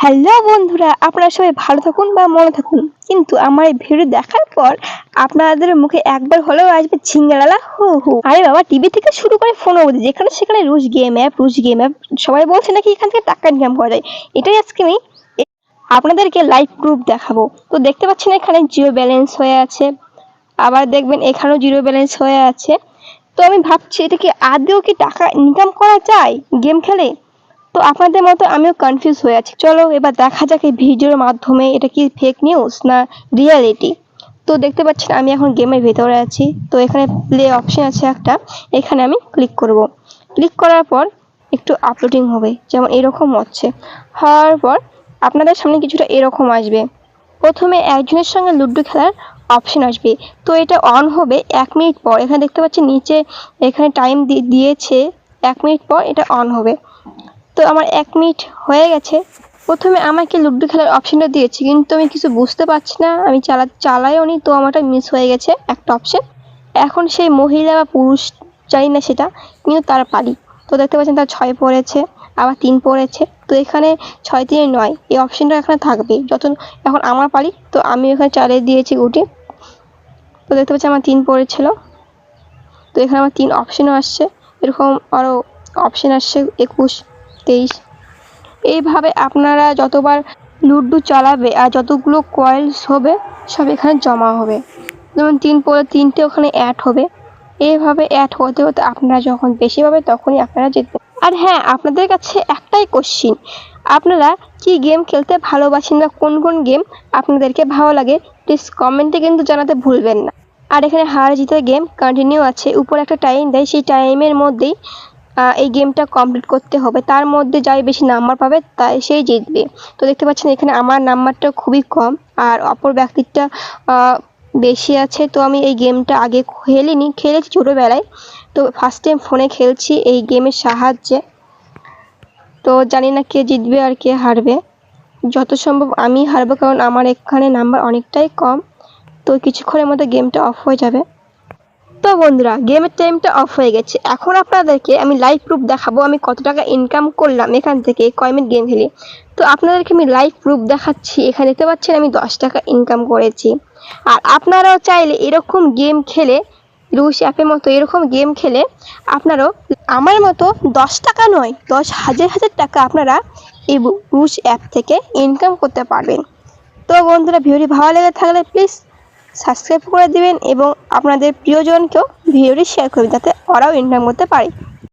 Hello বন্ধুরা, আপনারা সবাই ভালো থাকুন বা মনে থাকুন, কিন্তু আমার এই ভিডিও দেখার পর আপনাদের মুখে একবার হলেও আসবে ঝিঙ্গালালা হু হু। আরে বাবা, টিভি থেকে শুরু করে ফোন অবধি যেখানে সেখানে রুশ গেম অ্যাপ সবাই বলছে নাকি এখান থেকে টাকা ইনকাম করা যায়। এটাই আজকে আমি আপনাদেরকে লাইভ প্রুফ দেখাবো। তো দেখতে পাচ্ছেন এখানে জিরো ব্যালেন্স হয়ে আছে, আবার দেখবেন এখানেও জিরো ব্যালেন্স হয়ে আছে। তো আমি ভাবছি এটা কি আদৌ কি টাকা ইনকাম করা যায় গেম খেলে? তো আপনাদের মতো আমিও কনফিউজ হয়ে আছি। চলো এবার দেখা যাক এই ভিডিওর মাধ্যমে এটা কি ফেক নিউজ না রিয়ালিটি। তো দেখতে পাচ্ছেন আমি এখন গেমের ভেতরে আছি। তো এখানে প্লে অপশন আছে একটা, এখানে আমি ক্লিক করব। ক্লিক করার পর একটু আপলোডিং হবে, যেমন এরকম হচ্ছে। হওয়ার পর আপনাদের সামনে কিছুটা এরকম আসবে। প্রথমে একজনের সঙ্গে লুডো খেলার অপশন আসবে। তো এটা অন হবে 1 মিনিট পর। এখানে দেখতে পাচ্ছি নিচে এখানে টাইম দিয়েছে, 1 মিনিট পর এটা অন হবে। তো আমার 1 মিনিট হয়ে গেছে। প্রথমে আমাকে লুডো খেলার অপশনটা দিয়েছে, কিন্তু আমি কিছু বুঝতে পারছি না, আমি চালাইও নি, তো আমারটা মিস হয়ে গেছে একটা অপশন। এখন সেই মহিলা বা পুরুষ জানি না সেটা, কিন্তু তার পালি। তো দেখতে পাচ্ছেন তার 6 পড়েছে, আবার 3 পড়েছে। তো এখানে 6 3 9 এই অপশনটা এখানে থাকবে। এখন আমার পালি, তো আমি এখানে চালিয়ে দিয়েছি গুটি। তো দেখতে পাচ্ছি আমার 3 পড়েছিল। তো এখানে আমার 3 অপশনও আসছে, এরকম আরও অপশন আসছে 21 23। এইভাবে আপনারা যতবার লুডো চালাবে আর যতগুলো কয়েলস হবে সব এখানে জমা হবে। যেমন 3 পড়ে 3টে ওখানে অ্যাড হবে। এইভাবে অ্যাড হতে হতে আপনারা যখন বেশি পাবে তখনই আপনারা জিতবেন। আর হ্যাঁ, আপনাদের কাছে একটাই কোশ্চিন, আপনারা কি গেম খেলতে ভালোবাসেন বা কোন কোন গেম আপনাদেরকে ভালো লাগে, প্লিজ কমেন্টে কিন্তু জানাতে ভুলবেন না। আর এখানে হার জিতের গেম কন্টিনিউ আছে, উপরে একটা টাইম দেয়, সেই টাইমের মধ্যেই এই গেমটা কমপ্লিট করতে হবে। তার মধ্যে যাই বেশি নাম্বার পাবে তাই সেই জিতবে। তো দেখতে পাচ্ছেন এখানে আমার নাম্বারটা খুবই কম, আর অপর ব্যক্তিটা বেশি আছে। তো আমি এই গেমটা আগে খেলিনি, খেলেছি ছোটোবেলায়। তো ফার্স্ট টাইম ফোনে খেলছি এই গেমের সাহায্যে। তো জানি না কে জিতবে আর কে হারবে। যত সম্ভব আমি হারবো, কারণ আমার এখানে নাম্বার অনেকটাই কম। তো কিছুক্ষণের মধ্যে গেমটা অফ হয়ে যাবে। তো বন্ধুরা, গেমের টাইমটা অফ হয়ে গেছে। এখন আপনাদেরকে আমি লাইভ প্রুফ দেখাবো আমি কত টাকা ইনকাম করলাম এখান থেকে কয় মিনিট গেম খেলে। তো আপনাদেরকে আমি লাইভ প্রুফ দেখাচ্ছি। এখানে দেখতে পাচ্ছেন আমি 10 টাকা ইনকাম করেছি। আর আপনারাও চাইলে এরকম গেম খেলে, রুশ অ্যাপের মতো এরকম গেম খেলে আপনারাও আমার মতো 10 টাকা নয়, 10,000 টাকা আপনারা এই রুশ অ্যাপ থেকে ইনকাম করতে পারবেন। তো বন্ধুরা, ভিডিওটি ভালো লেগে থাকলে প্লিজ সাবস্ক্রাইব করে দিবেন এবং আপনাদের প্রিয়জনকেও ভিডিওটি শেয়ার করবেন, যাতে ওরাও ইনকাম করতে পারে।